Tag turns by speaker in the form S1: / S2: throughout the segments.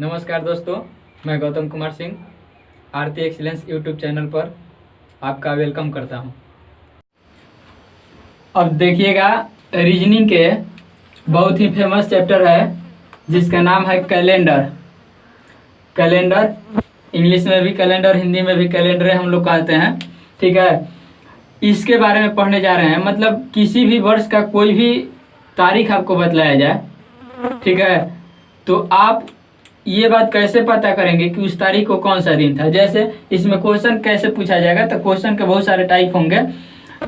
S1: नमस्कार दोस्तों, मैं गौतम कुमार सिंह आरती एक्सीलेंस यूट्यूब चैनल पर आपका वेलकम करता हूं। अब देखिएगा, रीजनिंग के बहुत ही फेमस चैप्टर है जिसका नाम है कैलेंडर। कैलेंडर इंग्लिश में भी कैलेंडर, हिंदी में भी कैलेंडर हम लोग कहते हैं। ठीक है, इसके बारे में पढ़ने जा रहे हैं। मतलब किसी भी वर्ष का कोई भी तारीख आपको बतलाया जाए, ठीक है, तो आप ये बात कैसे पता करेंगे कि उस तारीख को कौन सा दिन था। जैसे इसमें क्वेश्चन कैसे पूछा जाएगा, तो क्वेश्चन के बहुत सारे टाइप होंगे।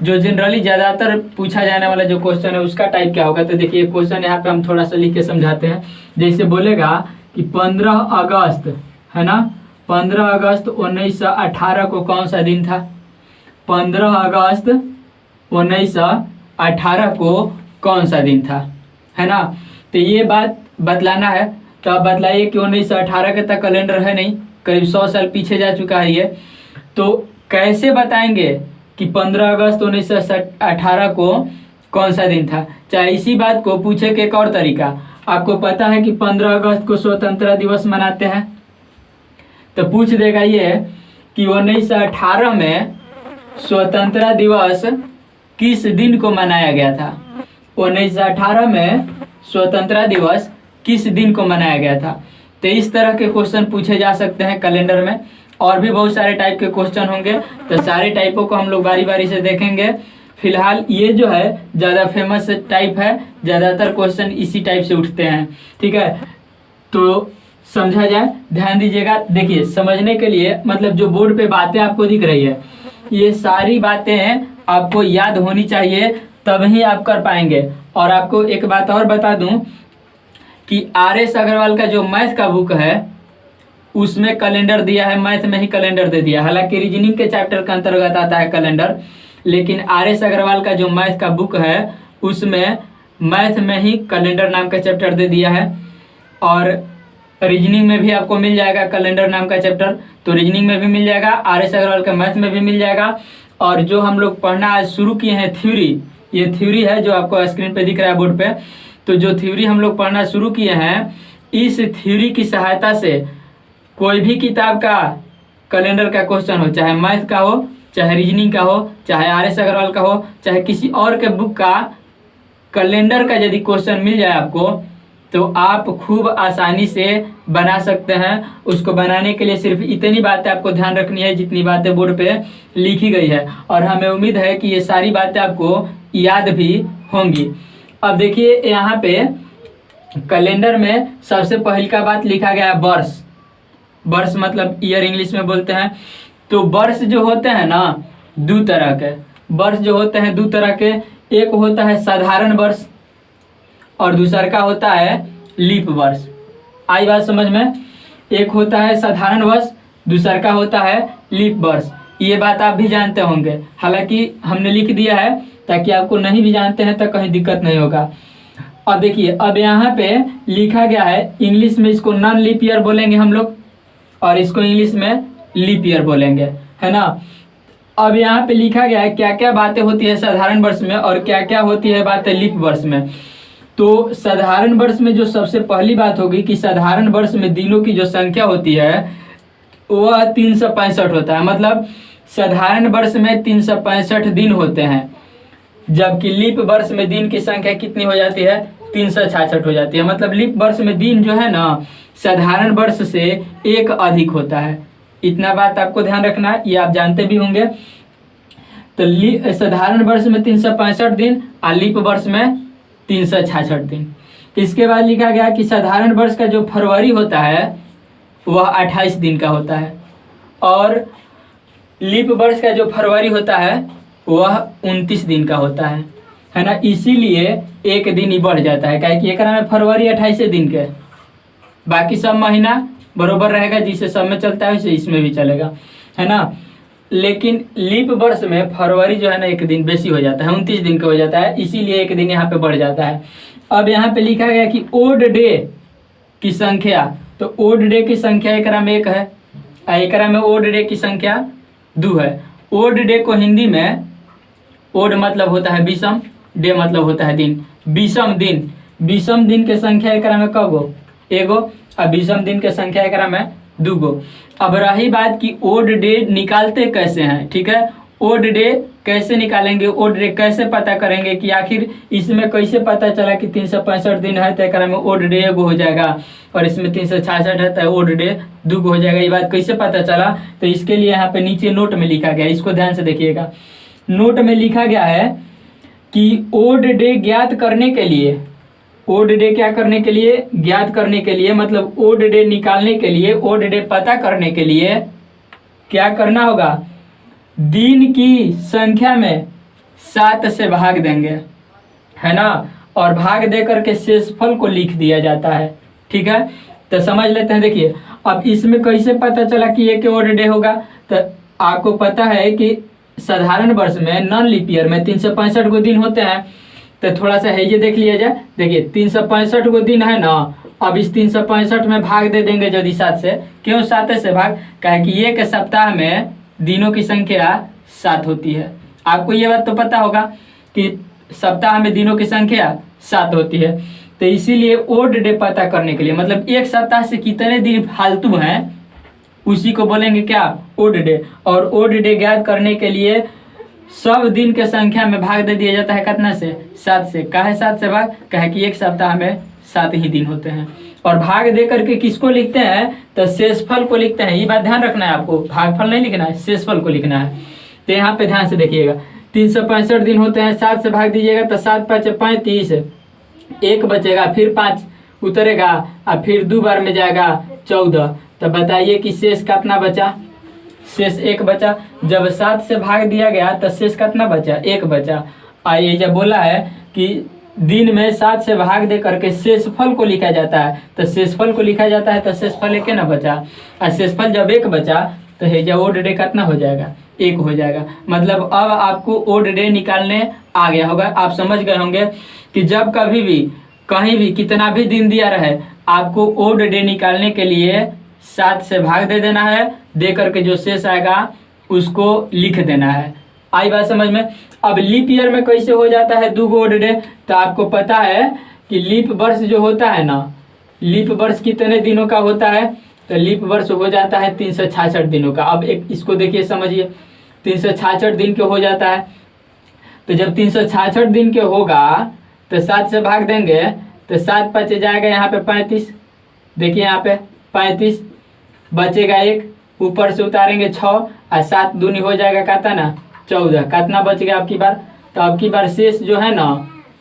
S1: जो जनरली ज़्यादातर पूछा जाने वाला जो क्वेश्चन है उसका टाइप क्या होगा, तो देखिए क्वेश्चन यहाँ पे हम थोड़ा सा लिख के समझाते हैं। जैसे बोलेगा कि 15 अगस्त है ना, 15 अगस्त 1918 को कौन सा दिन था। 15 अगस्त 1918 को कौन सा दिन था, है ना। तो ये बात बतलाना है। तो आप बतलाइए कि 1918 के तक कैलेंडर है नहीं, करीब 100 साल पीछे जा चुका है ये। तो कैसे बताएंगे कि 15 अगस्त 1918 को कौन सा दिन था। चाहे इसी बात को पूछे कि एक और तरीका, आपको पता है कि 15 अगस्त को स्वतंत्रता दिवस मनाते हैं, तो पूछ देगा ये कि 1918 में स्वतंत्रता दिवस किस दिन को मनाया गया था। 1918 में स्वतंत्रता दिवस किस दिन को मनाया गया था। तो इस तरह के क्वेश्चन पूछे जा सकते हैं कैलेंडर में। और भी बहुत सारे टाइप के क्वेश्चन होंगे, तो सारे टाइपों को हम लोग बारी बारी से देखेंगे। फिलहाल ये जो है ज़्यादा फेमस टाइप है, ज़्यादातर क्वेश्चन इसी टाइप से उठते हैं। ठीक है, तो समझा जाए, ध्यान दीजिएगा। देखिए समझने के लिए, मतलब जो बोर्ड पे बातें आपको दिख रही है, ये सारी बातें आपको याद होनी चाहिए, तभी आप कर पाएंगे। और आपको एक बात और बता दूं कि RS अग्रवाल का जो मैथ का बुक है उसमें कैलेंडर दिया है, मैथ में ही कैलेंडर दे दिया। हालांकि रीजनिंग के चैप्टर के अंतर्गत आता है कैलेंडर, लेकिन RS अग्रवाल का जो मैथ का बुक है उसमें मैथ में ही कैलेंडर नाम का चैप्टर दे दिया है। और रीजनिंग में भी आपको मिल जाएगा कैलेंडर नाम का चैप्टर, तो रीजनिंग में भी मिल जाएगा, RS अग्रवाल का मैथ में भी मिल जाएगा। और जो हम लोग पढ़ना आज शुरू किए हैं थ्योरी, ये थ्योरी है जो आपको स्क्रीन पे दिख रहा है बोर्ड पे। तो जो थ्योरी हम लोग पढ़ना शुरू किए हैं, इस थ्योरी की सहायता से कोई भी किताब का कैलेंडर का क्वेश्चन हो, चाहे मैथ का हो, चाहे रीजनिंग का हो, चाहे RS अग्रवाल का हो, चाहे किसी और के बुक का कैलेंडर का यदि क्वेश्चन मिल जाए आपको, तो आप खूब आसानी से बना सकते हैं। उसको बनाने के लिए सिर्फ इतनी बातें आपको ध्यान रखनी है जितनी बातें बोर्ड पे लिखी गई है, और हमें उम्मीद है कि ये सारी बातें आपको याद भी होंगी। अब देखिए यहाँ पे कैलेंडर में सबसे पहले का बात लिखा गया है वर्ष। वर्ष मतलब ईयर इंग्लिश में बोलते हैं। तो वर्ष जो होते हैं ना, दो तरह के वर्ष जो होते हैं, दो तरह के। एक होता है साधारण वर्ष और दूसरा का होता है लीप वर्ष। आई बात समझ में। एक होता है साधारण वर्ष, दूसरा का होता है लीप वर्ष। ये बात आप भी जानते होंगे, हालांकि हमने लिख दिया है ताकि आपको नहीं भी जानते हैं तो कहीं दिक्कत नहीं होगा। अब देखिए, अब यहाँ पे लिखा गया है, इंग्लिश में इसको नॉन लीप ईयर बोलेंगे हम लोग, और इसको इंग्लिश में लीप ईयर बोलेंगे, है ना। अब यहाँ पे लिखा गया है क्या क्या बातें होती है साधारण वर्ष में और क्या क्या होती है बातें लीप वर्ष में। तो साधारण वर्ष में जो सबसे पहली बात होगी कि साधारण वर्ष में दिनों की जो संख्या होती है वह 365 होता है। मतलब साधारण वर्ष में 365 दिन होते हैं, जबकि लीप वर्ष में दिन की संख्या कितनी हो जाती है, 366 हो जाती है। मतलब लीप वर्ष में दिन जो है ना, साधारण वर्ष से एक अधिक होता है। इतना बात आपको ध्यान रखना, ये आप जानते भी होंगे। तो साधारण वर्ष में 365 दिन और लीप वर्ष में 366 दिन। इसके बाद लिखा गया कि साधारण वर्ष का जो फरवरी होता है वह 28 दिन का होता है, और लीप वर्ष का जो फरवरी होता है वह 29 दिन का होता है ना। इसीलिए एक दिन ही बढ़ जाता है, क्या कि एक में फरवरी 28 दिन के, बाकी सब महीना बरोबर रहेगा, जिसे सब में चलता है वैसे इसमें भी चलेगा, है ना। लेकिन लीप वर्ष में फरवरी जो है ना एक दिन बेसी हो जाता है, 29 दिन का हो जाता है, इसीलिए एक दिन यहाँ पे बढ़ जाता है। अब यहाँ पे लिखा गया कि ओड डे की संख्या, तो ओड डे की संख्या एकरा में 1 है, एकरा में ओड डे की संख्या 2 है। ओड डे को हिंदी में, ओड मतलब होता है विषम, डे मतलब होता है दिन, विषम दिन। विषम दिन के संख्या एकरा में कगो, एगो। अब विषम दिन के संख्या एकरा में 2 गो। अब रही बात कि ओड डे निकालते कैसे हैं, ठीक है, ओड डे कैसे निकालेंगे, ओड डे कैसे पता करेंगे कि आखिर इसमें कैसे पता चला कि 365 दिन है तो एकरा में ओड डे 1 हो जाएगा और इसमें 366 है तो ओड डे 2 हो जाएगा, ये बात कैसे पता चला। तो इसके लिए यहाँ पे नीचे नोट में लिखा गया, इसको ध्यान से देखिएगा। नोट में लिखा गया है कि ओड डे ज्ञात करने के लिए, ओड डे क्या करने के लिए, ज्ञात करने के लिए, मतलब ओड डे निकालने के लिए, ओड डे पता करने के लिए क्या करना होगा, दिन की संख्या में 7 से भाग देंगे, है ना, और भाग दे करके शेषफल को लिख दिया जाता है, ठीक है। तो समझ लेते हैं। देखिए अब इसमें कैसे पता चला कि ये ओड डे होगा, तो आपको पता है कि साधारण वर्ष में, नॉन लीप ईयर में 365 गो दिन होते हैं। तो थोड़ा सा है ये देख लिया जाए। देखिए 365 गो दिन है ना, अब इस 365 में भाग दे देंगे यदि 7 से। क्यों 7 से भाग, कहे कि एक सप्ताह में दिनों की संख्या 7 होती है। आपको ये बात तो पता होगा कि सप्ताह में दिनों की संख्या 7 होती है। तो इसीलिए ओड डे पता करने के लिए, मतलब एक सप्ताह से कितने दिन फालतू हैं उसी को बोलेंगे क्या, ओड डे। और ओड डे ज्ञात करने के लिए सब दिन के संख्या में भाग दे दिया जाता है, कितना से, 7 से। काहे 7 से भाग, कहे कि एक सप्ताह में 7 ही दिन होते हैं। और भाग दे करके किसको लिखते हैं, तो शेषफल को लिखते हैं। ये बात ध्यान रखना है आपको, भागफल नहीं लिखना है, शेषफल को लिखना है। तो यहाँ पे ध्यान से देखिएगा, 365 दिन होते हैं, 7 से भाग दीजिएगा तो 7 5 35, 1 बचेगा, फिर 5 उतरेगा और फिर 2 बार में जाएगा 14। तो बताइए कि शेष कितना बचा, शेष 1 बचा। जब 7 से भाग दिया गया तो शेष कितना बचा, 1 बचा। आइए जब बोला है कि दिन में 7 से भाग दे करके शेषफल को लिखा जाता है, तो शेषफल को लिखा जाता है तो शेषफल 1 ना बचा, और शेषफल जब 1 बचा तो है जब ओड डे कितना हो जाएगा, 1 हो जाएगा। मतलब अब आपको ओड डे निकालने आ गया होगा। आप समझ गए होंगे कि जब कभी भी कहीं भी कितना भी दिन दिया रहे, आपको ओड डे निकालने के लिए 7 से भाग दे देना है, दे करके जो शेष आएगा उसको लिख देना है। आई बात समझ में। अब लीप ईयर में कैसे हो जाता है 2 ओड डे, तो आपको पता है कि लीप वर्ष जो होता है ना, लीप वर्ष कितने दिनों का होता है, तो लीप वर्ष हो जाता है 366 दिनों का। अब एक इसको देखिए समझिए, 366 दिन के हो जाता है। तो जब 366 दिन के होगा तो 7 से भाग देंगे तो 7 5 जाएगा यहाँ पे 35, देखिए यहाँ पे 35 बचेगा 1, ऊपर से उतारेंगे 6 और 7 दूनी हो जाएगा कितना ना 14। कितना बच गया आपकी बार, तो आपकी बार शेष जो है ना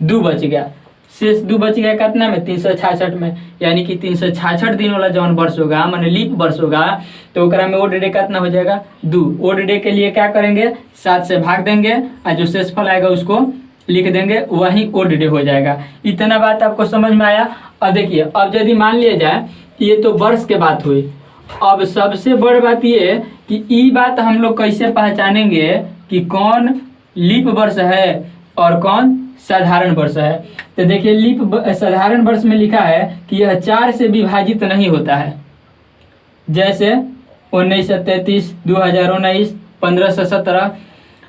S1: 2 बच गया, शेष 2 बच गया कितना में, 366 में। यानी कि 366 दिन वाला जौन वर्ष होगा, माने लीप वर्ष होगा, तो ओकरा में ओड डे कितना हो जाएगा, 2। ओड डे के लिए क्या करेंगे, 7 से भाग देंगे और जो शेषफल आएगा उसको लिख देंगे, वही ओड डे हो जाएगा। इतना बात आपको समझ में आया। अब देखिए, अब यदि मान लिया जाए ये तो वर्ष के बात हुई, अब सबसे बड़ी बात ये कि ई बात हम लोग कैसे पहचानेंगे कि कौन लीप वर्ष है और कौन साधारण वर्ष है। तो देखिए साधारण वर्ष में लिखा है कि यह 4 से विभाजित नहीं होता है, जैसे 1933, 2019, 1517,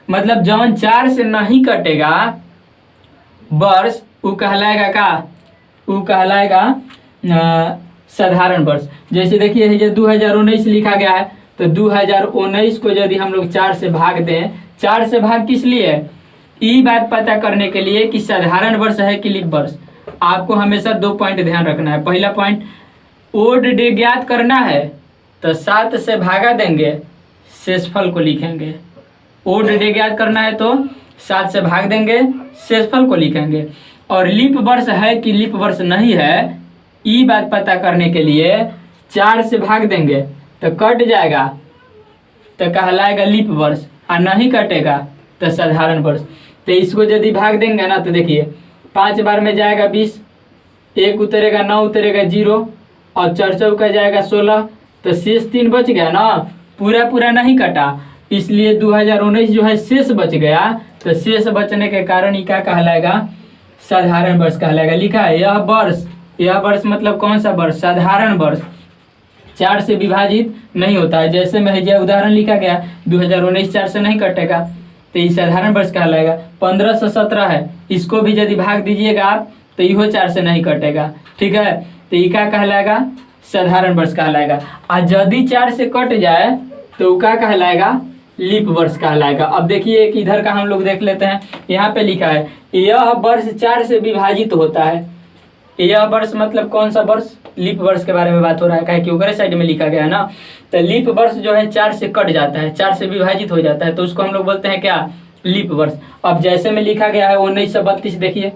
S1: मतलब जौन 4 से नहीं कटेगा वर्ष वो कहलाएगा का, वो कहलाएगा साधारण वर्ष। जैसे देखिए ये 2019 लिखा गया है, तो 2019 को यदि हम लोग 4 से भाग दें, 4 से भाग किस लिए, ये बात पता करने के लिए कि साधारण वर्ष है कि लीप वर्ष। आपको हमेशा 2 पॉइंट ध्यान रखना है। पहला पॉइंट, ओड डे ज्ञात करना है तो 7 से भागा देंगे, शेषफल को लिखेंगे। ओड डे ज्ञात करना है तो 7 से भाग देंगे, शेषफल को लिखेंगे। और लीप वर्ष है कि लीप वर्ष नहीं है, ये बात पता करने के लिए 4 से भाग देंगे तो कट जाएगा तो कहलाएगा लीप वर्ष, और नहीं कटेगा तो साधारण वर्ष। तो इसको यदि भाग देंगे ना, तो देखिए 5 बार में जाएगा 20, 1 उतरेगा 9 उतरेगा 0, और 4 चौका जाएगा 16, तो शेष 3 बच गया ना, पूरा नहीं कटा, इसलिए 2019 जो है शेष बच गया। तो शेष बचने के कारण ये क्या कहलाएगा, साधारण वर्ष कहलाएगा। लिखा है यह वर्ष मतलब कौन सा वर्ष, साधारण वर्ष, 4 से विभाजित नहीं होता है। जैसे में है उदाहरण लिखा गया 2019 4 से नहीं कटेगा, तो ये साधारण वर्ष कहलाएगा। 1517 है, इसको भी यदि भाग दीजिएगा आप तो इहो 4 से नहीं कटेगा, ठीक है, तो ये क्या कहलाएगा, साधारण वर्ष कहलाएगा। और यदि 4 से कट जाए तो क्या कहलाएगा, लीप वर्ष कहलाएगा। अब देखिए एक इधर का हम लोग देख लेते हैं, यहाँ पे लिखा है यह वर्ष 4 से विभाजित होता है। यह वर्ष मतलब कौन सा वर्ष, लीप वर्ष के बारे में बात हो रहा है, कहे कि ऊपर साइड में लिखा गया है ना। तो लीप वर्ष जो है 4 से कट जाता है, 4 से विभाजित हो जाता है, तो उसको हम लोग बोलते हैं क्या, लीप वर्ष। अब जैसे में लिखा गया है 1932, देखिए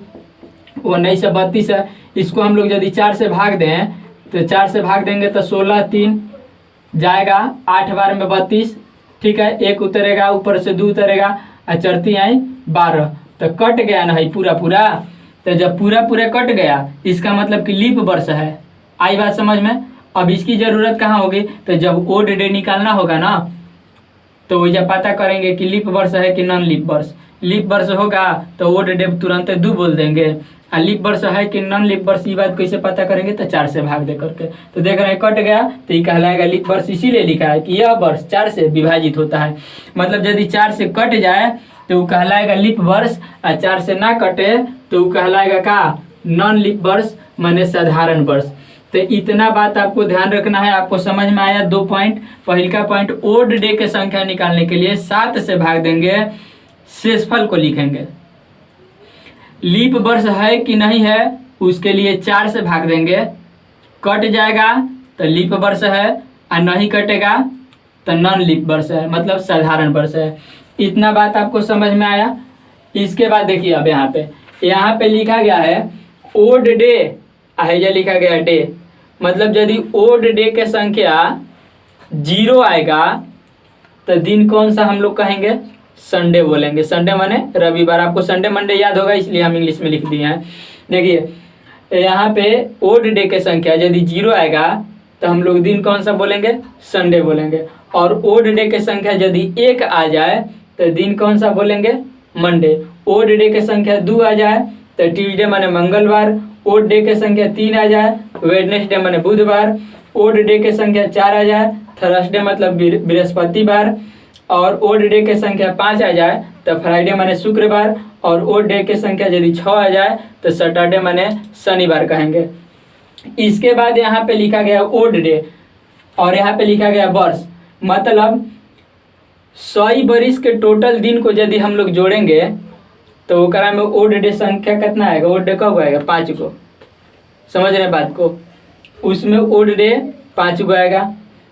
S1: 1932 है, इसको हम लोग यदि 4 से भाग दें तो 4 से भाग देंगे तो 16 3 जाएगा, 8 बार में 32, ठीक है, 1 उतरेगा, ऊपर से 2 उतरेगा, और चढ़ती आई 12, तो कट गया ना है पूरा पूरा। तो जब पूरा पूरा कट गया इसका मतलब कि लीप वर्ष है। आई बात समझ में। अब इसकी जरूरत कहाँ होगी, तो जब ओड डे निकालना होगा ना, तो वही जब पता करेंगे कि लीप वर्ष है कि नॉन लीप वर्ष। लीप वर्ष होगा तो ओड डे तुरंत 2 बोल देंगे, और लीप वर्ष है कि नॉन लीप वर्ष, ये बात कैसे पता करेंगे, तो 4 से भाग दे करके। तो देख रहे हैं कट गया तो ये कहलाएगा लीप वर्ष। इसीलिए लिखा है कि यह वर्ष 4 से विभाजित होता है, मतलब यदि 4 से कट जाए तो वो कहलाएगा लीप वर्ष, और 4 से ना कटे तो वो कहलाएगा का, नॉन लीप वर्ष, माने साधारण वर्ष। तो इतना बात आपको ध्यान रखना है। आपको समझ में आया 2 पॉइंट। पहला पॉइंट, ओड डे के संख्या निकालने के लिए 7 से भाग देंगे, शेषफल को लिखेंगे। लीप वर्ष है कि नहीं है उसके लिए 4 से भाग देंगे, कट जाएगा तो लीप वर्ष है, और नहीं कटेगा तो नॉन लीप वर्ष है, मतलब साधारण वर्ष है। इतना बात आपको समझ में आया। इसके बाद देखिए अब यहाँ पे लिखा गया है ओड डे, है लिखा गया है डे, मतलब यदि ओड डे के संख्या 0 आएगा तो दिन कौन सा हम लोग कहेंगे, संडे बोलेंगे। संडे माने रविवार। आपको संडे मंडे याद होगा इसलिए हम इंग्लिश में लिख दिए हैं। देखिए यहाँ पे ओड डे के संख्या यदि 0 आएगा तो हम लोग दिन कौन सा बोलेंगे, संडे बोलेंगे। और ओड डे के संख्या यदि 1 आ जाए तो दिन कौन सा बोलेंगे, मंडे। ओड डे के संख्या 2 आ जाए तो ट्यूसडे माने मंगलवार। ओड डे के संख्या 3 आ जाए वेडनेसडे माने बुधवार। ओड डे के संख्या 4 आ जाए थर्सडे मतलब बृहस्पतिवार। और ओड डे के संख्या 5 आ जाए तो फ्राइडे माने शुक्रवार। और ओड डे के संख्या यदि 6 आ जाए तो सैटरडे माने शनिवार कहेंगे। इसके बाद यहाँ पे लिखा गया ओड डे, और यहाँ पे लिखा गया वर्ष, मतलब 100 बरिस के टोटल दिन को यदि हम लोग जोड़ेंगे तो ओकरा में ओड डे संख्या कितना आएगा, ओड डे कब आएगा, 5 को। समझ रहे बात को, उसमें ओड डे 5 को आएगा।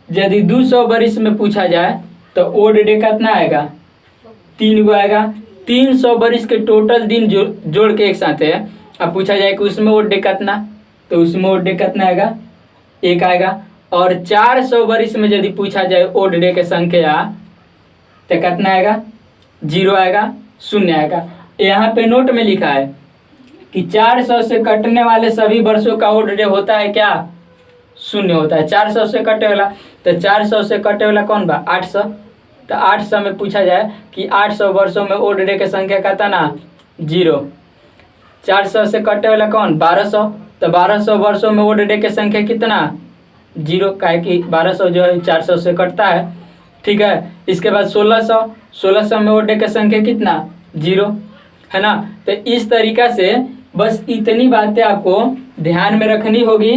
S1: यदि 200 बरिस में पूछा जाए तो ओड डे कितना आएगा, 3 को आएगा। 300 बरिस के टोटल दिन जोड़ के एक साथ है, अब पूछा जाए कि उसमें ओड डे कितना, तो उसमें ओड डे कितना आएगा, 1 आएगा। और 400 बरिस में यदि पूछा जाए ओड डे के संख्या तो कितना आएगा, 0 आएगा, 0 आएगा। यहाँ पे नोट में लिखा है कि 400 से कटने वाले सभी वर्षों का ओड डे होता है क्या, 0 होता है। 400 से कटे वाला, तो 400 से कटे वाला कौन बा, 800। तो 800 में पूछा जाए कि 800 वर्षों में ओड डे के संख्या कितना ना, 0। 400 से कटे वाला कौन, 1200। तो 1200 वर्षों में ओड डे के संख्या कितना, 0, काहे कि 1200 जो है 400 से कटता है, ठीक है। इसके बाद 1600 में ओड डे के संख्या कितना, 0, है ना। तो इस तरीका से बस इतनी बातें आपको ध्यान में रखनी होगी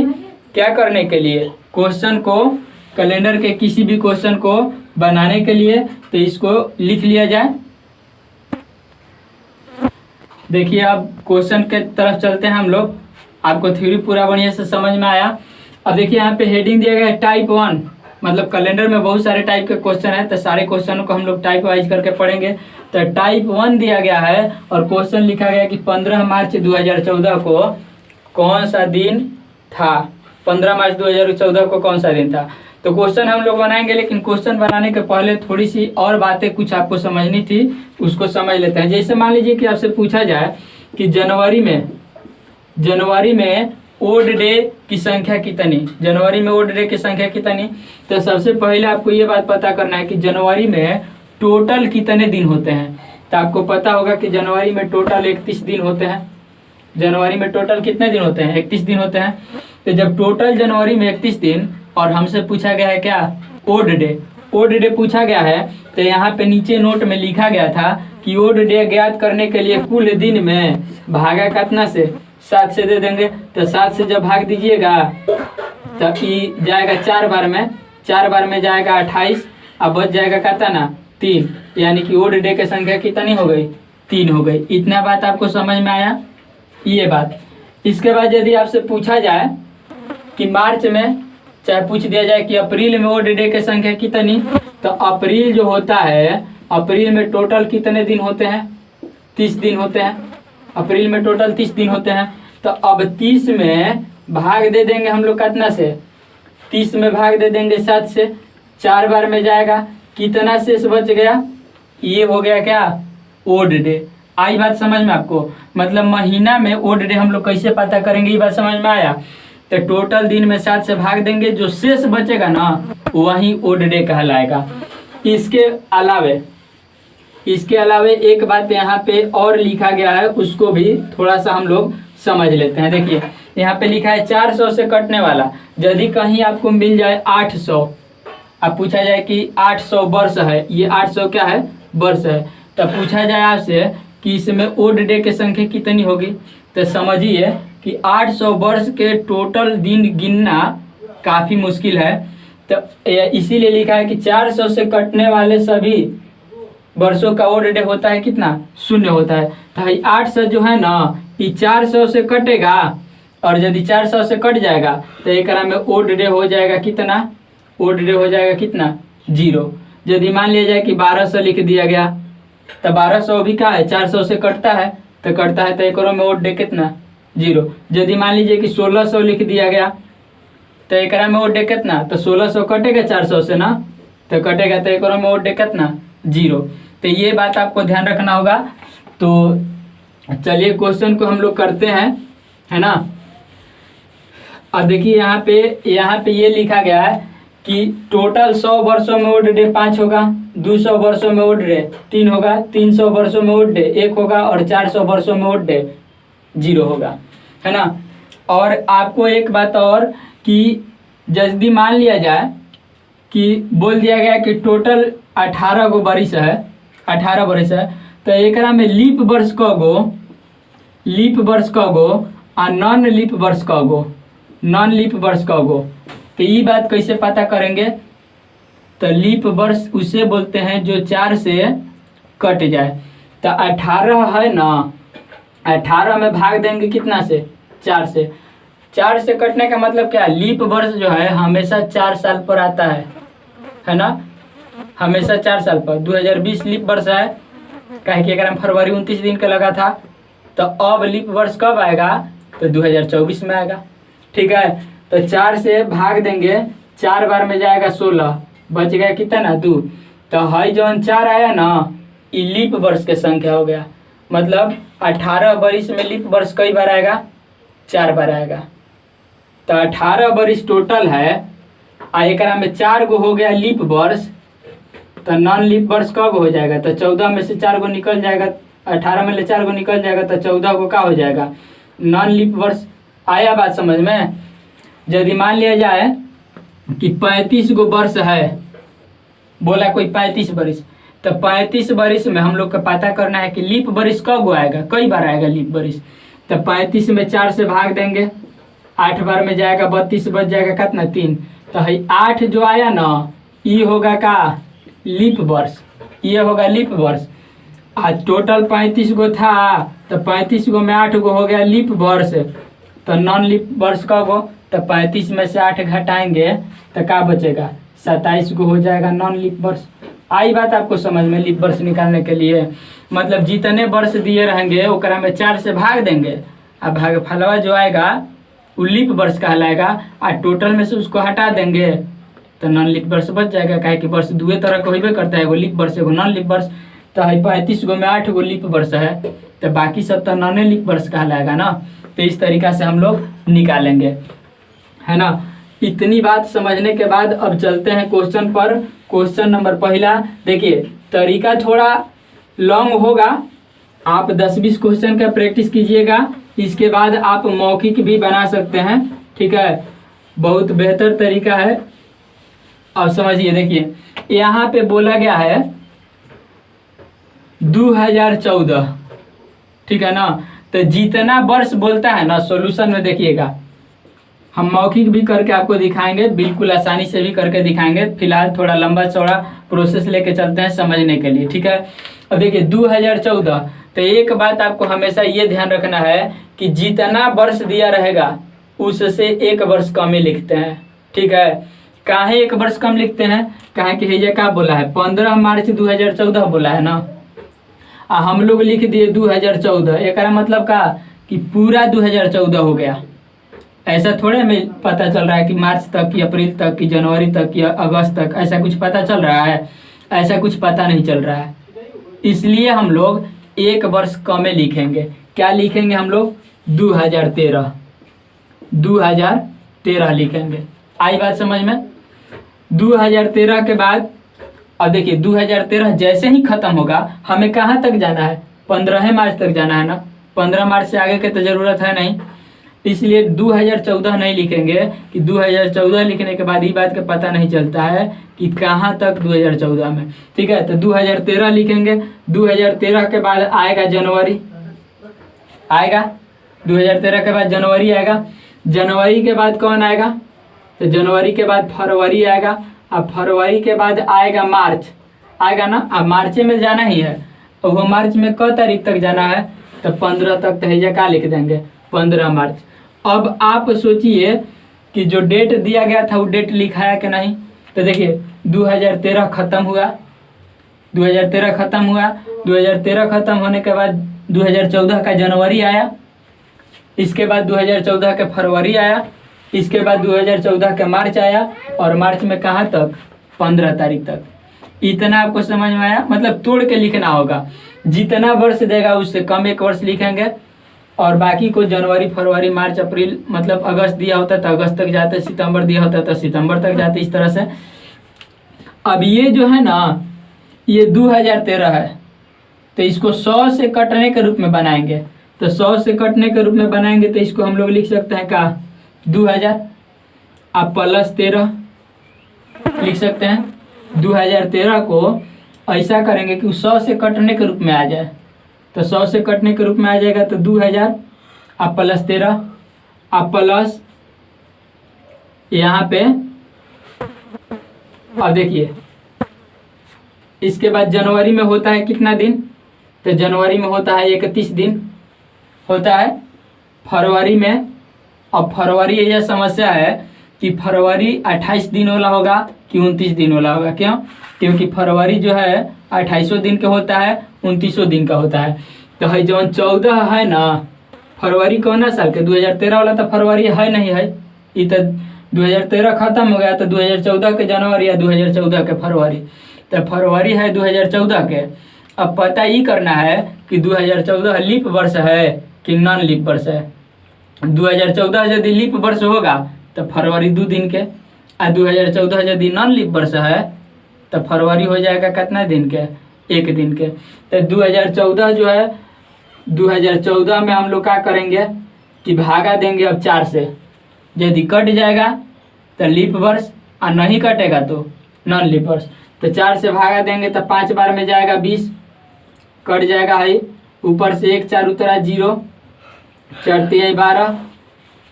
S1: क्या करने के लिए, क्वेश्चन को, कैलेंडर के किसी भी क्वेश्चन को बनाने के लिए। तो इसको लिख लिया जाए। देखिए अब क्वेश्चन के तरफ चलते हैं हम लोग। आपको थ्योरी पूरा बढ़िया से समझ में आया। अब देखिए यहाँ पे हेडिंग दिया गया है टाइप 1, मतलब कैलेंडर में बहुत सारे टाइप के क्वेश्चन है, तो सारे क्वेश्चनों को हम लोग टाइप वाइज करके पढ़ेंगे। तो टाइप 1 दिया गया है और क्वेश्चन लिखा गया कि 15 मार्च 2014 को कौन सा दिन था। 15 मार्च 2014 को कौन सा दिन था। तो क्वेश्चन हम लोग बनाएंगे, लेकिन क्वेश्चन बनाने के पहले थोड़ी सी और बातें कुछ आपको समझनी थी, उसको समझ लेते हैं। जैसे मान लीजिए कि आपसे पूछा जाए कि जनवरी में ओड डे की संख्या कितनी, जनवरी में ओड डे की संख्या कितनी। तो सबसे पहले आपको ये बात पता करना है कि जनवरी में टोटल कितने दिन होते हैं। तो आपको पता होगा कि जनवरी में टोटल 31 दिन होते हैं। जनवरी में टोटल कितने दिन होते हैं, 31 दिन होते हैं। तो जब टोटल जनवरी में 31 दिन और हमसे पूछा गया है क्या, ओड डे पूछा गया है, तो यहाँ पे नीचे नोट में लिखा गया था कि ओड डे ज्ञात करने के लिए कुल दिन में भागा कितना से, 7 से दे देंगे। तो 7 से जब भाग दीजिएगा तो ई जाएगा 4 बार में जाएगा 28, अब बच जाएगा कहता ना 3, यानी कि ओड डे की संख्या कितनी हो गई, 3 हो गई। इतना बात आपको समझ में आया, ये बात। इसके बाद यदि आपसे पूछा जाए कि मार्च में, चाहे पूछ दिया जाए कि अप्रैल में ओड डे की संख्या कितनी, तो अप्रैल जो होता है, अप्रैल में टोटल कितने दिन होते हैं, 30 दिन होते हैं। अप्रैल में टोटल 30 दिन होते हैं। तो अब 30 में भाग दे देंगे हम लोग कितना से, 30 में भाग दे देंगे 7 से, 4 बार में जाएगा, कितना शेष बच गया, ये हो गया क्या, ओड डे। आई बात समझ में आपको, मतलब महीना में ओड डे हम लोग कैसे पता करेंगे, ये बात समझ में आया। तो टोटल दिन में 7 से भाग देंगे, जो शेष बचेगा ना वही ओड डे कहलाएगा। इसके अलावे एक बात यहाँ पे और लिखा गया है, उसको भी थोड़ा सा हम लोग समझ लेते हैं। देखिए यहाँ पे लिखा है 400 से कटने वाला, यदि कहीं आपको मिल जाए 800, अब पूछा जाए कि 800 वर्ष है, ये 800 क्या है, वर्ष है, तब पूछा जाए आपसे कि इसमें ओड डे की संख्या कितनी होगी, तो समझिए कि 800 वर्ष के टोटल दिन गिनना काफ़ी मुश्किल है। तो इसीलिए लिखा है कि 400 से कटने वाले सभी वर्षों का ओड डे होता है कितना, 0 होता है। तो 800 जो है ना, ये 400 से कटेगा, और यदि 400 से कट जाएगा तो एक में ओड डे हो जाएगा कितना, ओड डे हो जाएगा कितना, 0। यदि मान लिया जाए कि 1200 लिख दिया गया, तो 1200 भी क्या है, 400 से कटता है, तो एक में ओड डे कितना, 0। यदि मान लीजिए कि 1600 लिख दिया गया, तो एक में ओड डे कितना, तो 1600 कटेगा 400 से ना, तो कटेगा, तो एक में ओड डे कितना, 0। तो ये बात आपको ध्यान रखना होगा। तो चलिए क्वेश्चन को हम लोग करते हैं, है ना। अब देखिए यहाँ पे ये लिखा गया है कि टोटल 100 वर्षों में ओड डे 5 होगा, 200 वर्षों में ओड डे 3 होगा, 300 वर्षों में ओड डे 1 होगा, और 400 वर्षों में ओड डे 0 होगा, है ना। और आपको एक बात और कि यदि मान लिया जाए कि बोल दिया गया कि टोटल 18 गो बरिस है, 18 बरिस है, तो एक में लीप वर्ष कगो, और नॉन लीप वर्ष कगो, तो ये बात कैसे पता करेंगे, तो लीप वर्ष उसे बोलते हैं जो 4 से कट जाए। तो 18 है ना, 18 में भाग देंगे कितना से, 4 से। 4 से कटने का मतलब क्या है, लीप वर्ष जो है हमेशा 4 साल पर आता है ना, हमेशा 4 साल पर। 2020 लीप वर्ष है, कहे कि अगर फरवरी 29 दिन का लगा था, तो अब लीप वर्ष कब आएगा, तो 2024 में आएगा, ठीक है। तो 4 से भाग देंगे, 4 बार में जाएगा 16, बच गया कितना, 2। तो हाई जौन 4 आया ना, ये लीप वर्ष के संख्या हो गया, मतलब 18 बरिस में लीप वर्ष कई बार आएगा, 4 बार आएगा। तो 18 बरिस टोटल है, एक में 4 गो हो गया लीप वर्ष, तो नॉन लीप वर्ष कब हो जाएगा, तो 14 में से 4 गो निकल जाएगा, 18 में से 4 गो निकल जाएगा, तो 14 गो का हो जाएगा, नॉन लीप वर्ष। आया बात समझ में। यदि मान लिया जाए कि 35 गो वर्ष है, बोला कोई 35 बरिस, तो 35 बरिस में हम लोग का पता करना है कि लीप बरिस कब गो आएगा, कई बार आएगा लीप बरिस। तो 35 में 4 से भाग देंगे, 8 बार में जाएगा 32, बच जाएगा कितना, 3। तो है 8 जो आया ना, ये होगा का लीप वर्ष, ये होगा लीप वर्ष। आज टोटल 35 गो था, तो 35 गो में 8 गो हो गया लीप वर्ष, तो नॉन लीप वर्ष कब गो, तो 35 में से 8 घटाएंगे तो क्या बचेगा, 27 गो हो जाएगा नॉन लीप वर्ष। आई बात आपको समझ में, लीप वर्ष निकालने के लिए मतलब जितने वर्ष दिए रहेंगे ओकरा में 4 से भाग देंगे, अब भागफलवा जो आएगा वो लीप वर्ष कहलाएगा, और टोटल में से उसको हटा देंगे तो नॉन लीप वर्ष बच जाएगा। काहे कि वर्ष 2 तरह का होबे करता है, एगो लीप वर्ष एगो नॉन लीप वर्ष। तो 35 गो में 8 गो लीप वर्ष है, तो बाकी सब तो नॉन लीप वर्ष कहलाएगा ना। तो इस तरीका से हम लोग निकालेंगे, है ना। इतनी बात समझने के बाद अब चलते हैं क्वेश्चन पर। क्वेश्चन नंबर पहला देखिए, तरीका थोड़ा लॉन्ग होगा, आप 10-20 क्वेश्चन का प्रैक्टिस कीजिएगा, इसके बाद आप मौखिक भी बना सकते हैं, ठीक है। बहुत बेहतर तरीका है। अब समझिए, देखिए यहाँ पे बोला गया है 2014, ठीक है ना। तो जितना वर्ष बोलता है ना, सॉल्यूशन में देखिएगा हम मौखिक भी करके आपको दिखाएंगे, बिल्कुल आसानी से भी करके दिखाएंगे। फिलहाल थोड़ा लंबा चौड़ा प्रोसेस लेके चलते हैं समझने के लिए, ठीक है। अब देखिए 2014, तो एक बात आपको हमेशा ये ध्यान रखना है कि जितना वर्ष दिया रहेगा उससे एक वर्ष कम ही लिखते हैं, ठीक है। काहे एक वर्ष कम लिखते हैं, काहे कि ये क्या बोला है 15 मार्च 2014 बोला है ना, हम लोग लिख दिए 2014। एक मतलब का कि पूरा 2014 हो गया, ऐसा थोड़े हमें पता चल रहा है कि मार्च तक कि अप्रैल तक कि जनवरी तक या अगस्त तक, ऐसा कुछ पता चल रहा है, ऐसा कुछ पता नहीं चल रहा है। इसलिए हम लोग एक वर्ष कम में लिखेंगे। क्या लिखेंगे हम लोग 2013 लिखेंगे। आई बात समझ में। 2013 के बाद अब देखिए 2013 जैसे ही खत्म होगा हमें कहाँ तक जाना है, 15 मार्च तक जाना है ना। 15 मार्च से आगे की तो जरूरत है नहीं, इसलिए 2014 नहीं लिखेंगे कि 2014 लिखने के बाद ये बात का पता नहीं चलता है कि कहाँ तक 2014 में, ठीक है। तो 2013 लिखेंगे। 2013 के बाद आएगा जनवरी, आएगा 2013 के बाद जनवरी आएगा। जनवरी के बाद कौन आएगा, तो जनवरी के बाद फरवरी आएगा। अब फरवरी के बाद आएगा मार्च, आएगा ना। अब मार्च में जाना ही है, और वो मार्च में क तारीख तक जाना है, तो 15 तक तो क्या लिख देंगे 15 मार्च। अब आप सोचिए कि जो डेट दिया गया था वो डेट लिखा है कि नहीं। तो देखिए 2013 खत्म हुआ, 2013 खत्म हुआ। 2013 खत्म होने के बाद 2014 का जनवरी आया, इसके बाद 2014 के फरवरी आया, इसके बाद 2014 के मार्च आया, और मार्च में कहाँ तक 15 तारीख तक। इतना आपको समझ में आया। मतलब तोड़ के लिखना होगा, जितना वर्ष देगा उससे कम एक वर्ष लिखेंगे, और बाकी को जनवरी फरवरी मार्च अप्रैल, मतलब अगस्त दिया होता तो अगस्त तक जाते, सितंबर दिया होता तो सितंबर तक जाते, इस तरह से। अब ये जो है ना ये 2013 है, तो इसको 100 से कटने के रूप में बनाएंगे। तो 100 से कटने के रूप में बनाएंगे तो इसको हम लोग लिख सकते हैं का 2000 अब प्लस 13 लिख सकते हैं। 2013 को ऐसा करेंगे कि 100 से कटने के रूप में आ जाए, तो 100 से कटने के रूप में आ जाएगा। तो 2000 अब प्लस 13 अब प्लस यहाँ पे, अब देखिए इसके बाद जनवरी में होता है कितना दिन, तो जनवरी में होता है 31 दिन होता है। फरवरी में, अब फरवरी यह समस्या है कि फरवरी 28 दिन वाला होगा कि 29 दिन वाला होगा। क्यों, क्योंकि फरवरी जो है 28 दिन का होता है, 29 दिन का होता है। तो है जो 14 है ना, फरवरी कौन साल के 2013 वाला तो फरवरी है नहीं है, ये तो 2013 खत्म हो गया, तो 2014 के जनवरी या 2014 के फरवरी, तो फरवरी है 2014 के। अब पता ही करना है कि 2014 लीप वर्ष है कि नॉन लीप वर्ष है। 2014 यदि लीप वर्ष होगा तो फरवरी 2 दिन के, और 2014 यदि नॉन लीप वर्ष है तो फरवरी हो जाएगा कितना दिन के, 1 दिन के। तो 2014 जो है 2014 में हम लोग क्या करेंगे कि भागा देंगे अब 4 से। यदि कट जाएगा तो लीप वर्ष, और नहीं कटेगा तो नॉन लीप वर्ष। तो 4 से भागा देंगे तो 5 बार में जाएगा 20, कट जाएगा है ऊपर से 1 4 उतरा 0, 4 3 12,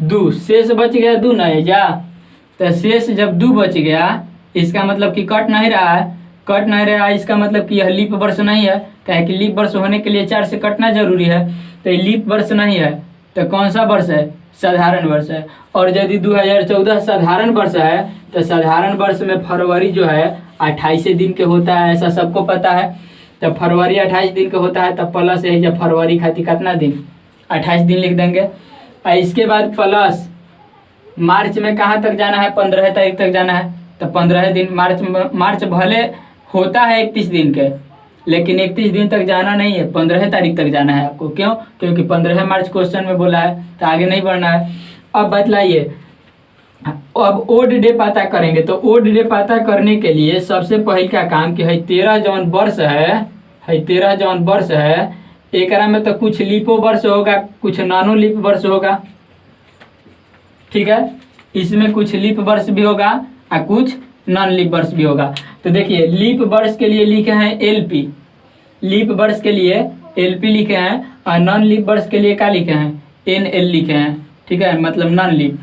S1: 2 शेष बच गया 2 नहीं जा। तो शेष जब 2 बच गया इसका मतलब कि कट नहीं रहा है, कट नहीं रहा है इसका मतलब कि यह लीप वर्ष नहीं है। क्या कि लीप वर्ष होने के लिए 4 से कटना जरूरी है, तो ये लीप वर्ष नहीं है। तो कौन सा वर्ष है, साधारण वर्ष है। और यदि 2014 साधारण वर्ष है तो साधारण वर्ष में फरवरी जो है 28 दिन के होता है, ऐसा सबको पता है। तो फरवरी 28 दिन का होता है, तब प्लस है जब फरवरी खातिर कितना दिन 28 दिन लिख देंगे। और इसके बाद प्लस मार्च में कहाँ तक जाना है, 15 तारीख तक जाना है, तो 15 दिन। मार्च भले होता है 31 दिन के, लेकिन 31 दिन तक जाना नहीं है, 15 तारीख तक जाना है आपको। क्यों, क्योंकि 15 मार्च क्वेश्चन में बोला है, तो आगे नहीं बढ़ना है। अब बतलाइए, अब ओड डे पता करेंगे। तो ओड डे पता करने के लिए सबसे पहले क्या काम कि है 13 जौन वर्ष है 13 जौन वर्ष है, एक में तो कुछ लीपो वर्ष होगा, कुछ नॉनो लीप वर्ष होगा, ठीक है। इसमें कुछ लीप वर्ष भी होगा और कुछ नॉन लीप वर्ष भी होगा। तो देखिए लीप वर्ष के लिए लिखे हैं एलपी, लीप वर्ष के लिए एलपी लिखे हैं, और नॉन लीप वर्ष के लिए क्या लिखे हैं, एनएल लिखे हैं, ठीक है, मतलब नॉन लीप।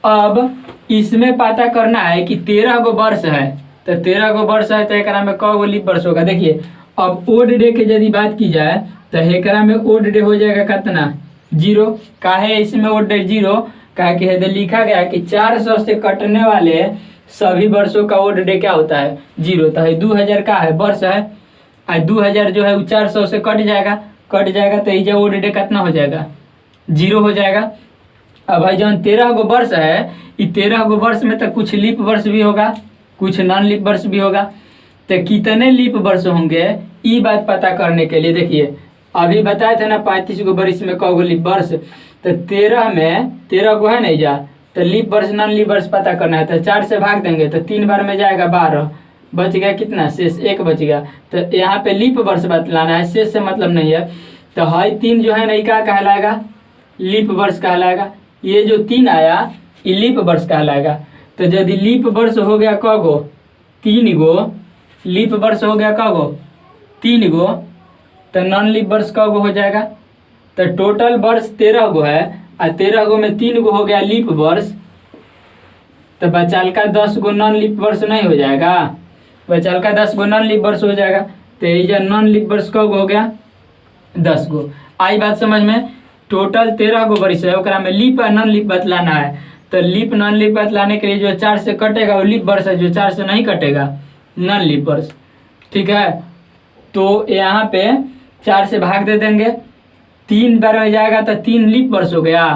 S1: अब इसमें पता करना है कि 13 गो वर्ष है, तो 13 गो वर्ष है तो एकरा में क गो लीप वर्ष होगा। देखिए अब ओड डे के यदि बात की जाए तो एकरा में ओड डे हो जाएगा कितना 0। काहे इसमें ओड डे 0, काहे कि इधर लिखा गया है कि 400 से कटने वाले सभी वर्षों का ओड डे क्या होता है 0। तो 2000 का है वर्ष है, 2000 जो है वो 400 से कट जाएगा तो ये ओड डे कितना हो जाएगा 0 हो जाएगा। अब भाई जब 13 गो वर्ष है, ये 13 गो वर्ष में तो कुछ लीप वर्ष भी होगा, कुछ नॉन लीप वर्ष भी होगा। तो कितने लीप वर्ष होंगे ये बात पता करने के लिए देखिए अभी बताए थे ना 35 गो वर्ष में क गो लीप वर्ष, तो 13 में 13 गो है नहीं जा, तो लीप वर्ष नॉन लीप वर्ष पता करना है। तो 4 से भाग देंगे तो 3 बार में जाएगा 12, बच गया कितना शेष 1 बच गया। तो यहाँ पे लीप वर्ष बतलाना है, शेष से मतलब नहीं है। तो हाई 3 जो है नहीं क्या कहलाएगा लीप वर्ष कहलाएगा। ये जो 3 आया ये लीप वर्ष कहलाएगा। तो यदि लीप वर्ष हो गया क गो 3 गो, लीप वर्ष हो गया क गो 3 गो, तो नॉन लीप वर्ष क गो हो जाएगा। तो टोटल वर्ष 13 गो है और 13 गो में 3 गो हो गया लीप वर्ष, तो बचाल का 10 गो नॉन लीप वर्ष नहीं हो जाएगा, बचाल का 10 गो नॉन लीप वर्ष हो जाएगा। तो ये नॉन लीप वर्ष क गो हो गया 10 गो। आई बात समझ में। टोटल 13 गो वर्ष है, ओकरा में लीप और नॉन लीप बतलाना है। तो लीप नॉन लीप बतलाने के लिए जो 4 से कटेगा वो लीप वर्ष है, जो 4 से नहीं कटेगा नॉन लीप वर्ष। ठीक है, तो यहाँ पे 4 से भाग दे देंगे, 3 बार में जाएगा तो 3 लीप वर्ष हो गया।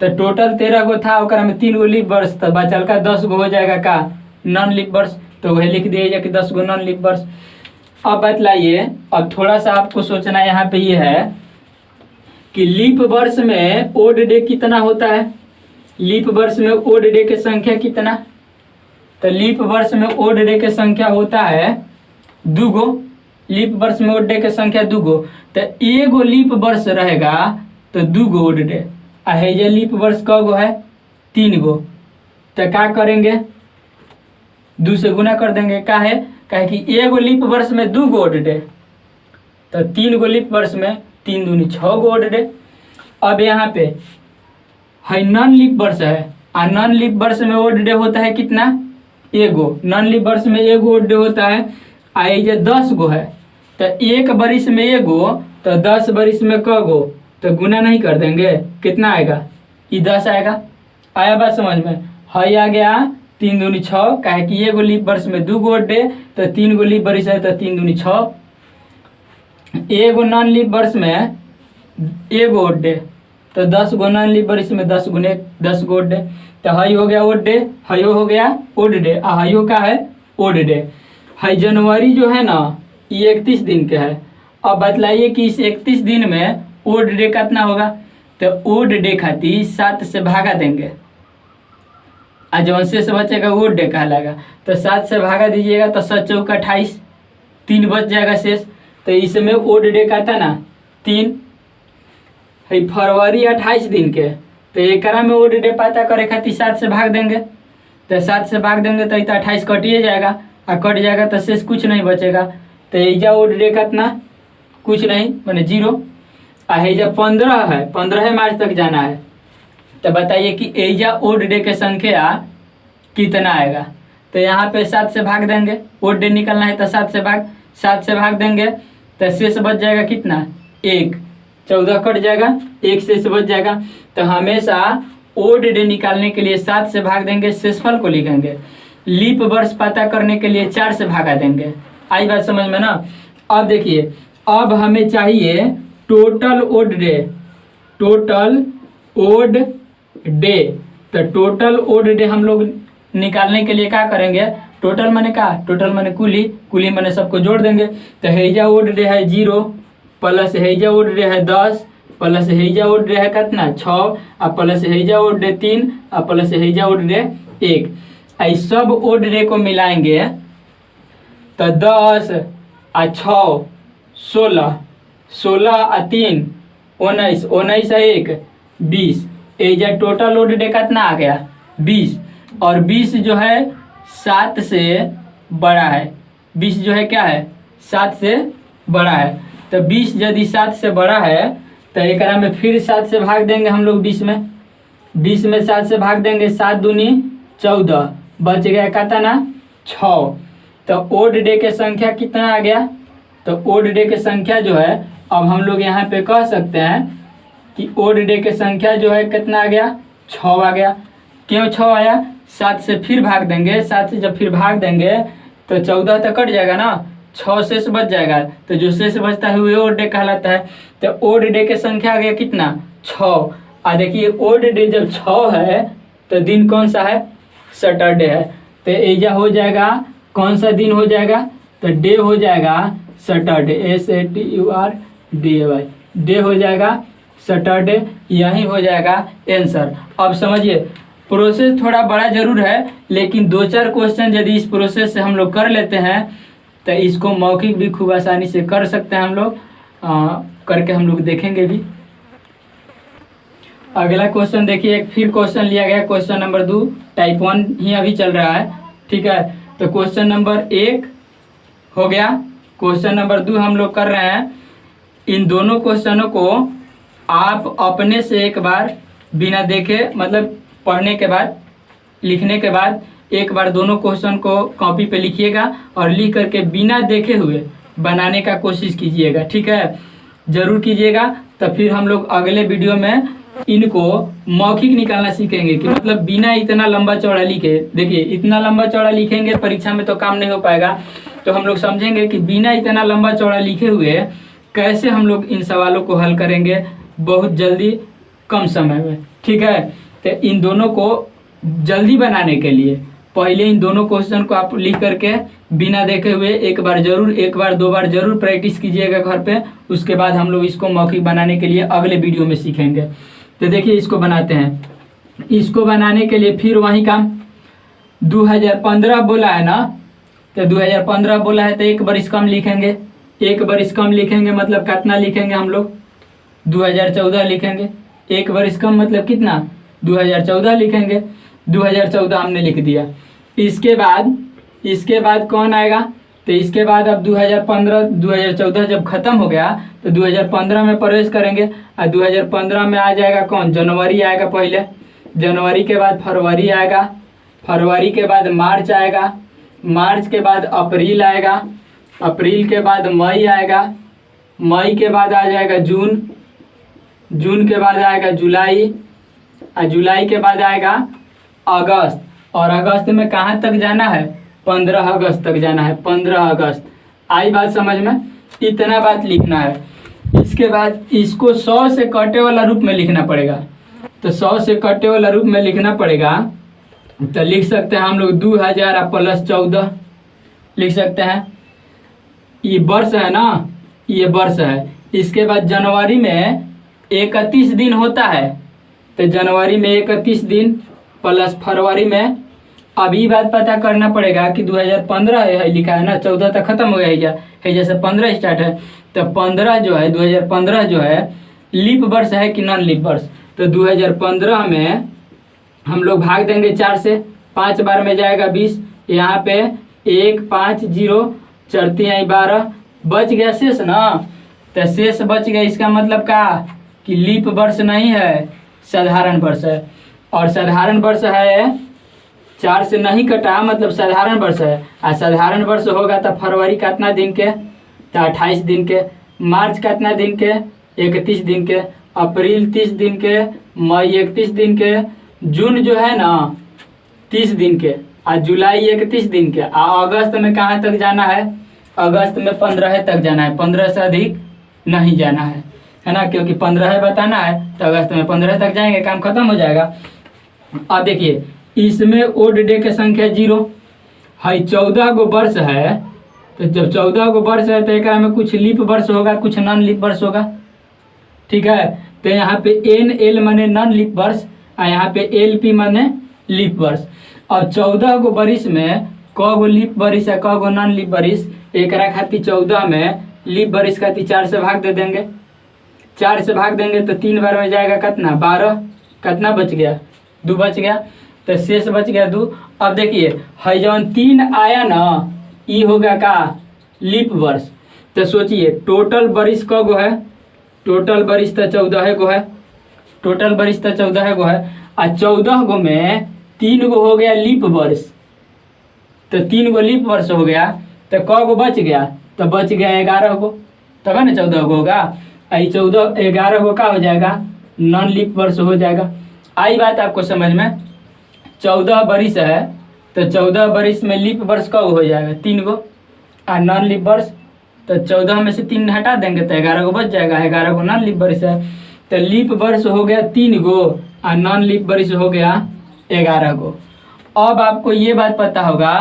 S1: तो टोटल 13 गो था, ओकरा में 3 गो लीप वर्ष, तो बचल का 10 गो हो जाएगा का नॉन लीप वर्ष। तो वही लिख दिए कि 10 गो नॉन लीप वर्ष। अब बतलाइए, अब थोड़ा सा आपको सोचना यहाँ पे ये है कि लीप वर्ष में ओड डे कितना होता है। लीप वर्ष में ओड डे की संख्या कितना, तो लीप वर्ष में ओड डे की संख्या होता है 2 गो। लीप वर्ष में ओड डे की संख्या 2 गो, तो 1 गो लीप वर्ष रहेगा तो 2 गो ओड डे। ये लीप वर्ष क गो है 3 गो, तो क्या करेंगे 2 से गुना कर देंगे। का है कहे कि 1 गो लीप वर्ष में 2 गो ओड डे, तो 3 गो लीप वर्ष में 3 दूनी 6 गो ओड डे। अब यहाँ पे है नॉन लीप वर्ष है, और नॉन लीप वर्ष में ओड डे होता है कितना 1 गो। नॉन लीप वर्ष में 1 गो ओड डे होता है, ये 10 गो है, तो 1 वर्ष में 1 गो, तो 10 वर्ष में क गो, तो गुना नहीं कर देंगे, कितना आएगा ये 10 आएगा। आया बात समझ में। है आ गया 3 दूनी 6, कहे कि 1 गो लीप वर्ष में 2 गो ओड डे, तो 3 गो लीप वर्ष है तो 3 दूनी 6। 1 गो नॉन लीप वर्ष में 1 गो ओड डे, तो 10 गो नॉन लीप वर्ष में 10 गुने 10 गो ओड डे। तो हई हो गया ओड डे, हयो हो गया ओड डे, हयो का है ओड डे। हई जनवरी जो है ना ये 31 दिन के है। अब बतलाइए कि इस 31 दिन में ओड डे कितना होगा, तो ओड डे खातिर 7 से भागा देंगे, आज जौन से बचेगा ओड डे कहलाएगा। तो 7 से भागा दीजिएगा तो 7 चौका 28, 3 बच जाएगा शेष। तो इसमें ओड डे का था ना 3। है फरवरी 28 दिन के, तो एकरा में ओड डे पता करे खातिर 7 से भाग देंगे। तो 7 से भाग देंगे तो 28 कटिए जाएगा, और कट जाएगा तो शेष कुछ नहीं बचेगा। तो एजा ओड डे कितना कुछ नहीं माने 0। एजा 15 है, 15 मार्च तक जाना है। तो बताइए कि एजा ओड डे के संख्या कितना आएगा। तो यहाँ पे 7 से भाग देंगे, ओड डे निकलना है तो 7 से भाग देंगे, तो शेष बच जाएगा कितना 1, 14 कट जाएगा, 1 शेष बच जाएगा। तो हमेशा ओड डे निकालने के लिए 7 से भाग देंगे, शेषफल को लिखेंगे। लीप वर्ष पता करने के लिए 4 से भागा देंगे। आई बात समझ में ना। अब देखिए, अब हमें चाहिए total odd day, total odd day. तो टोटल ओड डे हम लोग निकालने के लिए क्या करेंगे, टोटल माने का, टोटल माने कुली, कुली माने सबको जोड़ देंगे। तो हेजा ओड डे है 0, प्लस हेजा ओड डे है 10, प्लस हेजा ओड डे है कितना 6, और प्लस हेजा ओड डे 3, और प्लस हेजा ओड डे 1। ऐ सब ओड डे को मिलाएंगे तो 10 और 6 16, 16 और 3 19, 19 और 1 20। एजा टोटल ओड डे कितना आ गया 20। और 20 जो है 7 से बड़ा है, 20 जो है क्या है 7 से बड़ा है। तो 20 यदि 7 से बड़ा है तो एक में फिर 7 से भाग देंगे हम लोग 20 में। 20 में 7 से भाग देंगे, 7 दूनी 14, बच गया कितना 6। तो ओड डे के संख्या कितना आ गया? तो ओड डे के संख्या जो है अब हम लोग यहाँ पे कह सकते हैं कि ओड डे के संख्या जो है कितना आ गया? 6 आ गया। क्यों 6 आया? 7 से फिर भाग देंगे, 7 से जब फिर भाग देंगे तो 14 तो कट जाएगा ना, 6 शेष बच जाएगा। तो जो शेष बचता है वो ओड डे कहलाता है। तो ओड डे के संख्या आ गया कितना? 6। और देखिए ओड डे जब 6 है तो दिन कौन सा है? सैटरडे है। तो एजा हो जाएगा कौन सा दिन हो जाएगा? तो डे हो जाएगा सैटरडे, SATURDAY, डे हो जाएगा सैटरडे। यही हो जाएगा आंसर। अब समझिए प्रोसेस थोड़ा बड़ा जरूर है, लेकिन 2-4 क्वेश्चन यदि इस प्रोसेस से हम लोग कर लेते हैं तो इसको मौखिक भी खूब आसानी से कर सकते हैं हम लोग, करके हम लोग देखेंगे भी। अगला क्वेश्चन देखिए, एक फिर क्वेश्चन लिया गया, क्वेश्चन नंबर 2, टाइप 1 ही अभी चल रहा है, ठीक है। तो क्वेश्चन नंबर 1 हो गया, क्वेश्चन नंबर 2 हम लोग कर रहे हैं। इन दोनों क्वेश्चनों को आप अपने से एक बार बिना देखे, मतलब पढ़ने के बाद, लिखने के बाद एक बार दोनों क्वेश्चन को कॉपी पे लिखिएगा और लिख करके बिना देखे हुए बनाने का कोशिश कीजिएगा, ठीक है, जरूर कीजिएगा। तो फिर हम लोग अगले वीडियो में इनको मौखिक निकालना सीखेंगे कि मतलब बिना इतना लंबा चौड़ा लिखे। देखिए इतना लंबा चौड़ा लिखेंगे परीक्षा में तो काम नहीं हो पाएगा, तो हम लोग समझेंगे कि बिना इतना लंबा चौड़ा लिखे हुए कैसे हम लोग इन सवालों को हल करेंगे बहुत जल्दी, कम समय में, ठीक है। तो इन दोनों को जल्दी बनाने के लिए पहले इन दोनों क्वेश्चन को आप लिख करके बिना देखे हुए एक बार 2 बार जरूर प्रैक्टिस कीजिएगा घर पे। उसके बाद हम लोग इसको मौखिक बनाने के लिए अगले वीडियो में सीखेंगे। तो देखिए इसको बनाते हैं। इसको बनाने के लिए फिर वही काम, 2015 बोला है ना, तो 2015 बोला है तो एक बरिस कम लिखेंगे। एक बरिस कम लिखेंगे मतलब कितना लिखेंगे हम लोग? 2014 लिखेंगे। एक बरिस कम मतलब कितना? 2014 लिखेंगे। 2014 हमने लिख दिया। इसके बाद कौन आएगा? तो इसके बाद अब 2014 जब खत्म हो गया तो 2015 में प्रवेश करेंगे। और 2015 में आ जाएगा कौन? जनवरी आएगा पहले, जनवरी के बाद फरवरी आएगा, फरवरी के बाद मार्च आएगा, मार्च के बाद अप्रैल आएगा, अप्रैल के बाद मई आएगा, मई के बाद आ जाएगा जून, जून के बाद आएगा जुलाई, और जुलाई के बाद आएगा अगस्त। और अगस्त में कहाँ तक जाना है? 15 अगस्त तक जाना है, 15 अगस्त। आई बात समझ में? इतना बात लिखना है। इसके बाद इसको 100 से कटे वाला रूप में लिखना पड़ेगा। तो 100 से कटे वाला रूप में लिखना पड़ेगा, तो लिख सकते हैं हम लोग 2000 + 14 लिख सकते हैं। ये वर्ष है ना, ये वर्ष है। इसके बाद जनवरी में 31 दिन होता है, तो जनवरी में 31 दिन प्लस फरवरी में, अभी बात पता करना पड़ेगा कि 2015 है लिखा है ना, 14 तक खत्म हो गया है, जैसे 15 स्टार्ट है, तो 15 जो है 2015 जो है लीप वर्ष है कि नॉन लीप वर्ष। तो 2015 में हम लोग भाग देंगे 4 से, 5 बार में जाएगा 20, यहाँ पे 1 5 0 4 3 12 बच गया शेष ना। तो शेष बच गया, इसका मतलब का कि लीप वर्ष नहीं है, साधारण वर्ष है। और साधारण वर्ष है 4 से नहीं कटा, मतलब साधारण वर्ष है। और साधारण वर्ष होगा तो फरवरी कितना दिन के? तो 28 दिन के। मार्च कितना दिन के? 31 दिन के। अप्रैल 30 दिन के। मई 31 दिन के। जून जो है ना 30 दिन के। और जुलाई 31 दिन के। और अगस्त में कहाँ तक जाना है? अगस्त में 15 तक जाना है, 15 से अधिक नहीं जाना है ना, क्योंकि 15 बताना है तो अगस्त में 15 तक जाएंगे, काम खत्म हो जाएगा। अब देखिए इसमें ओड डे के संख्या 0 है, 14 गो वर्ष है। तो जब 14 गो वर्ष है तो एक में कुछ लीप वर्ष होगा, कुछ नॉन लीप वर्ष होगा, ठीक है। तो यहाँ पे NL माने नॉन लीप वर्ष, और यहाँ पे LP माने लीप वर्ष। और 14 गो बरिस में क गो लीप बरिस है, क गो नॉन लीप बरिस? एक खातिर 14 में लीप बरिस खातिर 4 से भाग दे देंगे। 4 से भाग देंगे तो 3 बार में जाएगा कितना? 12। कितना बच गया? 2 बच गया, तो शेष बच गया 2। अब देखिए है जौन 3 आया ना, ये होगा का? लीप वर्ष। तो सोचिए टोटल बरिस क गो है? टोटल बरिस तो 14 गो है, टोटल बरिस तो 14 गो है। और 14 गो में 3 गो हो गया लीप वर्ष, तो 3 गो लीप वर्ष हो गया, तो क गो बच गया, तो बच गया 11 गो, तब है ना 14 गो होगा। आई 11 गो का हो जाएगा, नॉन लीप वर्ष हो जाएगा। आई बात आपको समझ में। 14 बरिस है, तो 14 बरिस में लीप वर्ष कब हो जाएगा, 3 गो, और नॉन लीप वर्ष तो 14 में से 3 हटा देंगे तो 11 गो बच जाएगा, 11 गो नॉन लीप वर्ष है। तो लीप वर्ष हो गया 3 गो और नॉन लीप वर्ष हो गया 11 गो। अब आपको ये बात पता होगा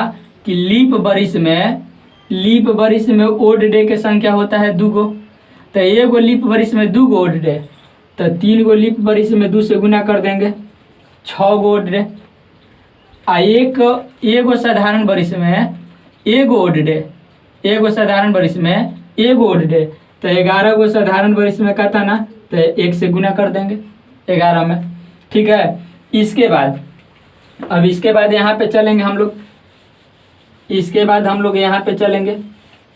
S1: कि लीप वर्ष में ओड डे की संख्या होता है 2 गो, तो 1 गो लीप वर्ष में 2 गो ओड डे, तो 3 गो लीप वर्ष में 2 से गुना कर देंगे, 6 गो ओड डे। आ एक गो साधारण वर्ष में 1 गो ओड डे, 1 गो साधारण वर्ष में 1 गो ओड डे, तो 11 गो साधारण वर्ष में कहता ना, तो 1 से गुना कर देंगे 11 में। ठीक है, इसके बाद यहाँ पे चलेंगे हम लोग, इसके बाद हम लोग यहाँ पे चलेंगे,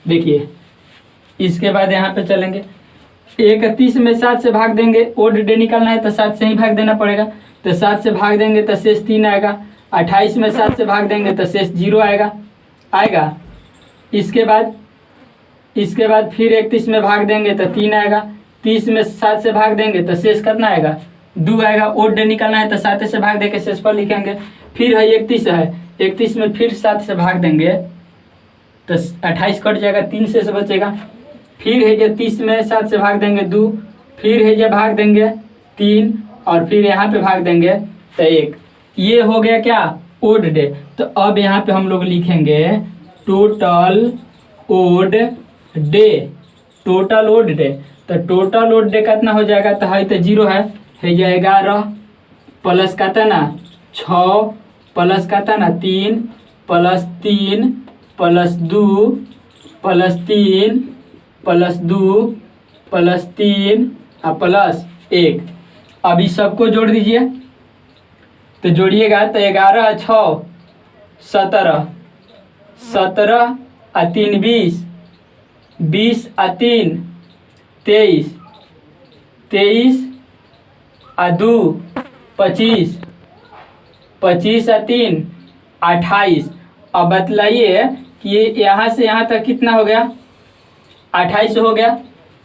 S1: देखिए इसके बाद यहाँ पे चलेंगे 31 में 7 से भाग देंगे, ओड डे निकालना है तो 7 से ही भाग देना पड़ेगा, तो 7 से भाग देंगे तो शेष 3 आएगा। 28 में 7 से भाग देंगे तो शेष 0 आएगा। इसके बाद फिर 31 में भाग देंगे तो 3 आएगा। 30 में 7 से भाग देंगे तो शेष कितना आएगा, 2 आएगा। ओड डे निकालना है तो 7 से भाग देके शेष पर लिखेंगे। फिर है 31 है, 31 में फिर 7 से भाग देंगे तो 28 कट जाएगा, 3 शेष बचेगा। फिर है जो 30 में 7 से भाग देंगे 2, फिर है जो भाग देंगे 3, और फिर यहाँ पे भाग देंगे तो 1। ये हो गया क्या, ओड डे। तो अब यहाँ पे हम लोग लिखेंगे total odd day, total odd day. तो टोटल ओड डे कितना हो जाएगा, तो है तो 0 है जो 11 प्लस कितना 6 प्लस कितना 3 plus 3 plus 2 plus 3 plus 2 plus 3 और प्लस 1। अब इस सबको जोड़ दीजिए, तो जोड़िएगा तो 11 6 17, 17 और 3 20, 20 और 3 23, 23 और 2 25, 25 और 3 28। अब बतलाइए कि ये यहाँ से यहाँ तक कितना हो गया, 28 हो गया,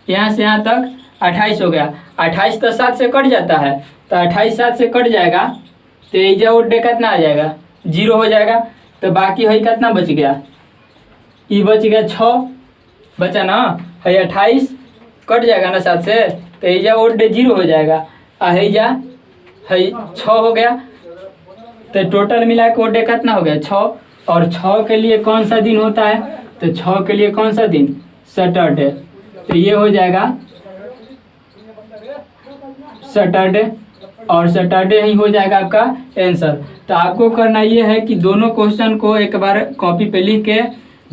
S1: यहाँ से यहाँ तक 28 हो गया। 28 तो 7 से कट जाता है, तो 28 7 से कट जाएगा, तो ये ओड डे कितना आ जाएगा, 0 हो जाएगा। तो बाकी है कितना बच गया, ये बच गया 6 बचा ना, है 28 कट जाएगा ना 7 से, तो ये ओड डे 0 हो जाएगा, है 6 हो गया। तो टोटल मिला के ओड डे कितना हो गया 6। और 6 के लिए कौन सा दिन होता है, तो 6 के लिए कौन सा दिन, सैटरडे। तो ये हो जाएगा सैटरडे, और सैटरडे ही हो जाएगा आपका आंसर। तो आपको करना ये है कि दोनों क्वेश्चन को एक बार कॉपी पे लिख के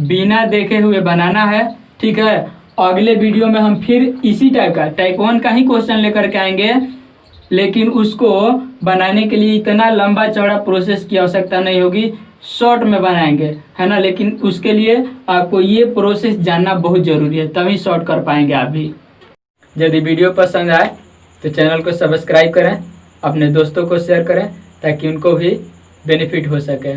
S1: बिना देखे हुए बनाना है। ठीक है, अगले वीडियो में हम फिर इसी टाइप का टाइप 1 का ही क्वेश्चन लेकर के आएंगे, लेकिन उसको बनाने के लिए इतना लंबा चौड़ा प्रोसेस की आवश्यकता नहीं होगी, शॉर्ट में बनाएंगे, है ना। लेकिन उसके लिए आपको ये प्रोसेस जानना बहुत ज़रूरी है, तभी शॉर्ट कर पाएंगे आप भी। यदि वीडियो पसंद आए तो चैनल को सब्सक्राइब करें, अपने दोस्तों को शेयर करें ताकि उनको भी बेनिफिट हो सके।